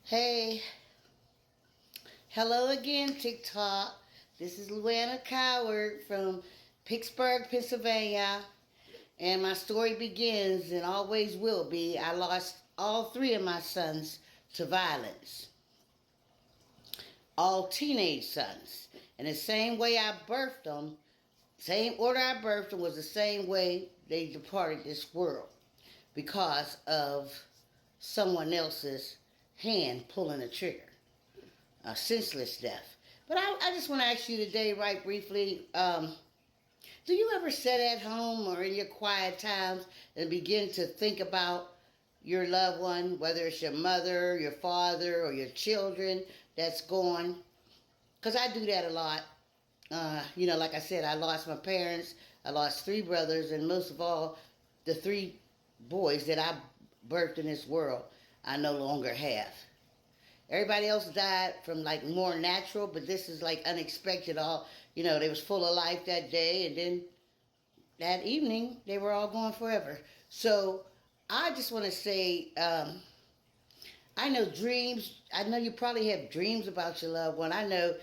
Hey, hello again, TikTok. This is Luana Coward from Pittsburgh, Pennsylvania. And my story begins and always will be. I lost all three of my sons to violence. All teenage sons. And the same way I birthed them, same order I birthed them was the same way they departed this world. Because of someone else's hand pulling the trigger. A senseless death. But I just want to ask you today, right briefly, do you ever sit at home or in your quiet times and begin to think about your loved one, whether it's your mother, your father, or your children that's gone? Because I do that a lot. Like I said, I lost my parents, I lost three brothers, and most of all, the three boys that I birthed in this world, I no longer have. Everybody else died from like more natural, but this is like unexpected. They was full of life that day, and then that evening they were all gone forever. So I just want to say, I know dreams. I know you probably have dreams about your loved one. I know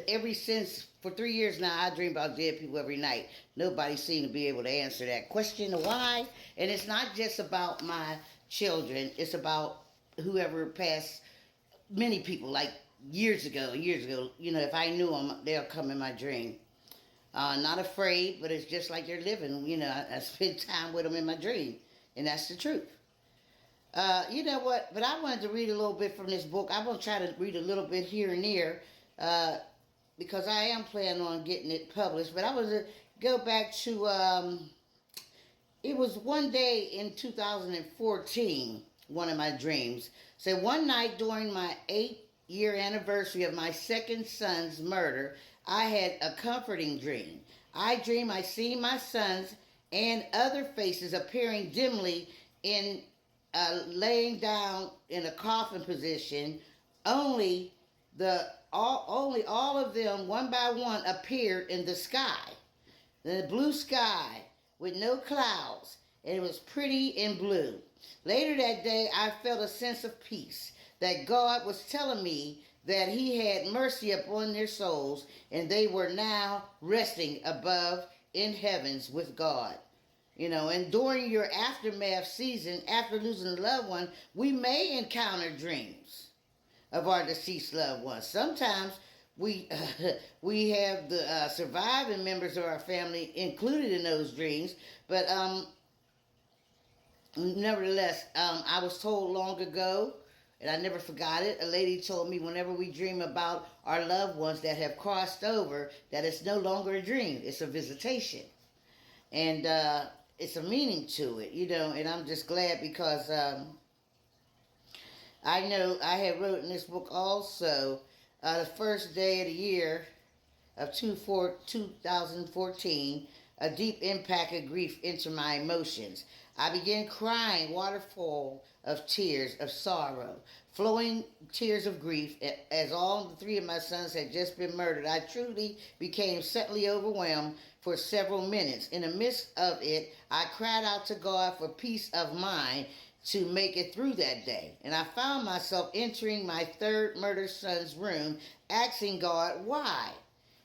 ever since for 3 years now, I dream about dead people every night. Nobody seemed to be able to answer that question of why. And it's not just about my children. It's about whoever passed. Many people, like years ago. If I knew them, they'll come in my dream. Not afraid, but it's just like they're living. I spend time with them in my dream, and that's the truth. You know what? But I wanted to read a little bit from this book. I'm going to try to read a little bit here and there because I am planning on getting it published. But I was to go back to, it was one day in 2014, one of my dreams. So one night during my 8-year anniversary of my second son's murder, I had a comforting dream. I dreamed I seen my sons and other faces appearing dimly in laying down in a coffin position. Only all of them one by one appeared in the sky, the blue sky with no clouds, and it was pretty and blue. Later that day, I felt a sense of peace, that God was telling me that He had mercy upon their souls, and they were now resting above in heavens with God. And during your aftermath season, after losing a loved one, we may encounter dreams of our deceased loved ones. Sometimes we have the surviving members of our family included in those dreams, but nevertheless, I was told long ago, and I never forgot it, a lady told me whenever we dream about our loved ones that have crossed over, that it's no longer a dream, it's a visitation. And it's a meaning to it, and I'm just glad because I know I had wrote in this book also, the first day of the year of 2014, a deep impact of grief entered my emotions. I began crying waterfall of tears of sorrow, flowing tears of grief, as all the three of my sons had just been murdered. I truly became suddenly overwhelmed for several minutes. In the midst of it, I cried out to God for peace of mind to make it through that day. And I found myself entering my third murdered son's room, asking God, why?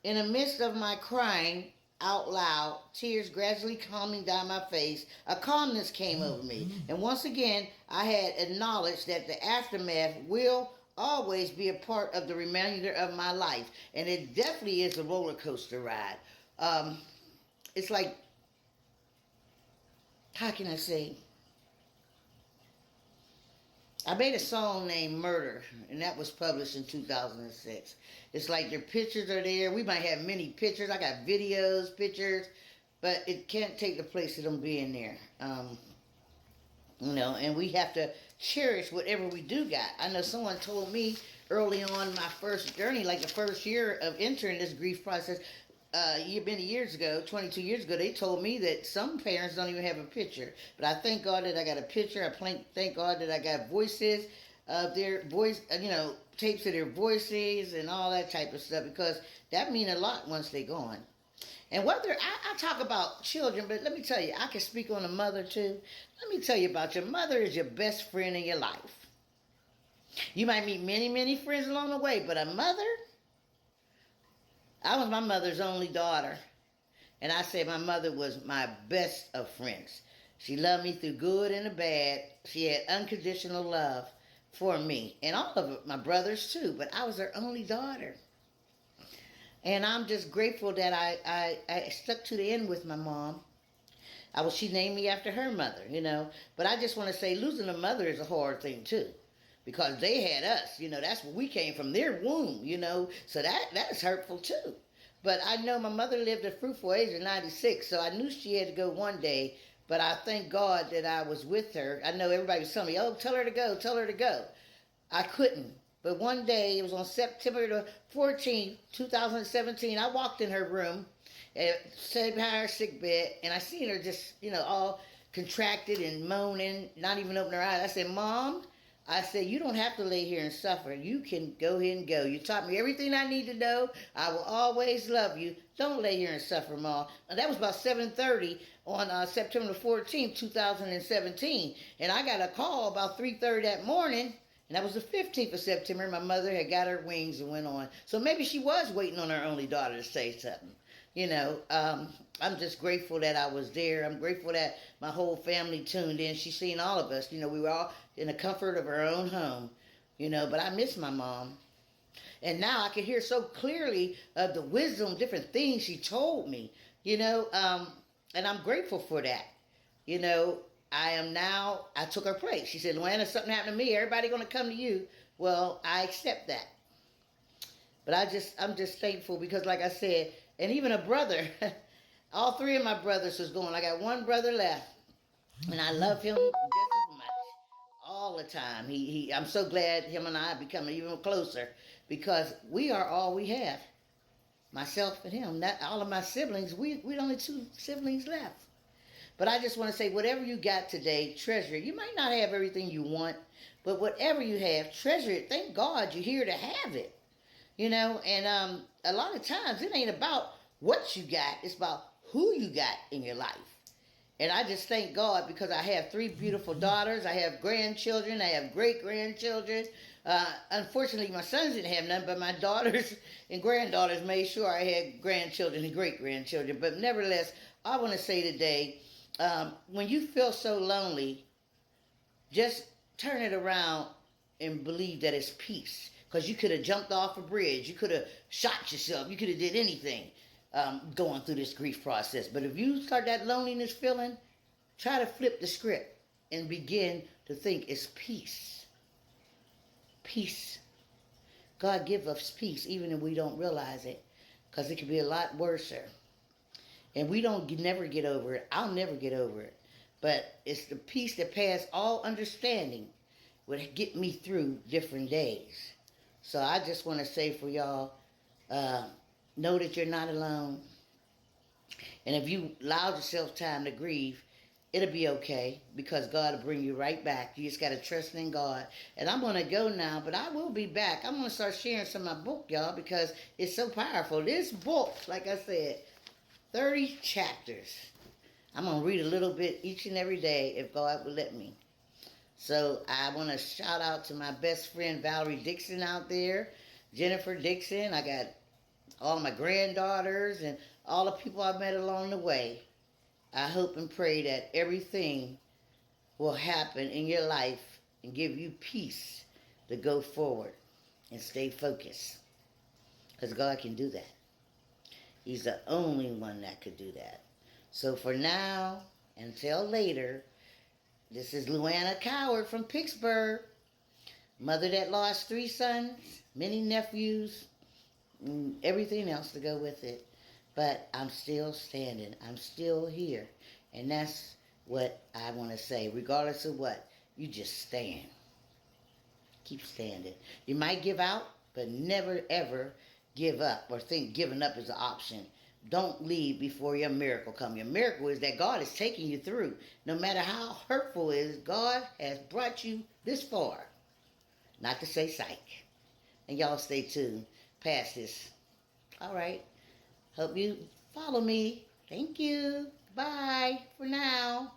In the midst of my crying out loud, tears gradually calming down my face, a calmness came over me. And once again, I had acknowledged that the aftermath will always be a part of the remainder of my life. And it definitely is a roller coaster ride. It's like, how can I say? I made a song named Murder, and that was published in 2006. It's like your pictures are there. We might have many pictures. I got videos, pictures, but it can't take the place of them being there. And we have to cherish whatever we do got. I know someone told me early on my first journey, like the first year of entering this grief process, many years ago, 22 years ago, they told me that some parents don't even have a picture. But I thank God that I got a picture. I thank God that I got voices of their voice, tapes of their voices and all that type of stuff, because that mean a lot once they're gone. And whether I talk about children, but let me tell you, I can speak on a mother too. Let me tell you about your mother is your best friend in your life. You might meet many, many friends along the way, but a mother, I was my mother's only daughter. And I say my mother was my best of friends. She loved me through good and the bad. She had unconditional love for me and all of my brothers too, but I was her only daughter. And I'm just grateful that I stuck to the end with my mom. She named me after her mother. But I just want to say losing a mother is a hard thing too. Because they had us, that's where we came from, their womb. So that's hurtful too. But I know my mother lived a fruitful age of 96, so I knew she had to go one day. But I thank God that I was with her. I know everybody was telling me, oh, tell her to go, tell her to go. I couldn't. But one day, it was on September the 14th, 2017, I walked in her room, sat behind her sick bed, and I seen her just, all contracted and moaning, not even opening her eyes. I said, Mom, I said, you don't have to lay here and suffer. You can go ahead and go. You taught me everything I need to know. I will always love you. Don't lay here and suffer, Mom. And that was about 7:30 on September 14th, 2017. And I got a call about 3:30 that morning, and that was the 15th of September. My mother had got her wings and went on. So maybe she was waiting on her only daughter to say something. I'm just grateful that I was there. I'm grateful that my whole family tuned in. She seen all of us. We were all in the comfort of our own home, but I miss my mom. And now I can hear so clearly of the wisdom, different things she told me, and I'm grateful for that. I took her place. She said, Luana, something happened to me. Everybody going to come to you. Well, I accept that. But I'm just thankful because, like I said, and even a brother, all three of my brothers was going. I got one brother left, and I love him just as much all the time. I'm so glad him and I are becoming even closer because we are all we have. Myself and him. Not all of my siblings. We only 2 siblings left. But I just want to say, whatever you got today, treasure it. You might not have everything you want, but whatever you have, treasure it. Thank God you're here to have it. And a lot of times it ain't about what you got. It's about who you got in your life. And I just thank God because I have 3 beautiful daughters. I have grandchildren. I have great-grandchildren. Unfortunately, my sons didn't have none, but my daughters and granddaughters made sure I had grandchildren and great-grandchildren. But nevertheless, I want to say today, when you feel so lonely, just turn it around and believe that it's peace. Because you could have jumped off a bridge. You could have shot yourself. You could have did anything going through this grief process. But if you start that loneliness feeling, try to flip the script and begin to think it's peace. Peace. God give us peace even if we don't realize it. Because it could be a lot worse. And we don't never get over it. I'll never get over it. But it's the peace that passes all understanding would get me through different days. So I just want to say for y'all, know that you're not alone. And if you allow yourself time to grieve, it'll be okay because God will bring you right back. You just got to trust in God. And I'm going to go now, but I will be back. I'm going to start sharing some of my book, y'all, because it's so powerful. This book, like I said, 30 chapters. I'm going to read a little bit each and every day if God will let me. So I want to shout out to my best friend Valerie Dixon out there, Jennifer Dixon. I got all my granddaughters and all the people I've met along the way. I hope and pray that everything will happen in your life and give you peace to go forward and stay focused. Because God can do that. He's the only one that could do that. So for now, until later, this is Luana Coward from Pittsburgh, mother that lost 3 sons, many nephews, and everything else to go with it. But I'm still standing. I'm still here. And that's what I want to say. Regardless of what, you just stand. Keep standing. You might give out, but never ever give up or think giving up is an option. Don't leave before your miracle comes. Your miracle is that God is taking you through. No matter how hurtful it is, God has brought you this far. Not to say psych. And y'all stay tuned past this. All right. Hope you follow me. Thank you. Bye for now.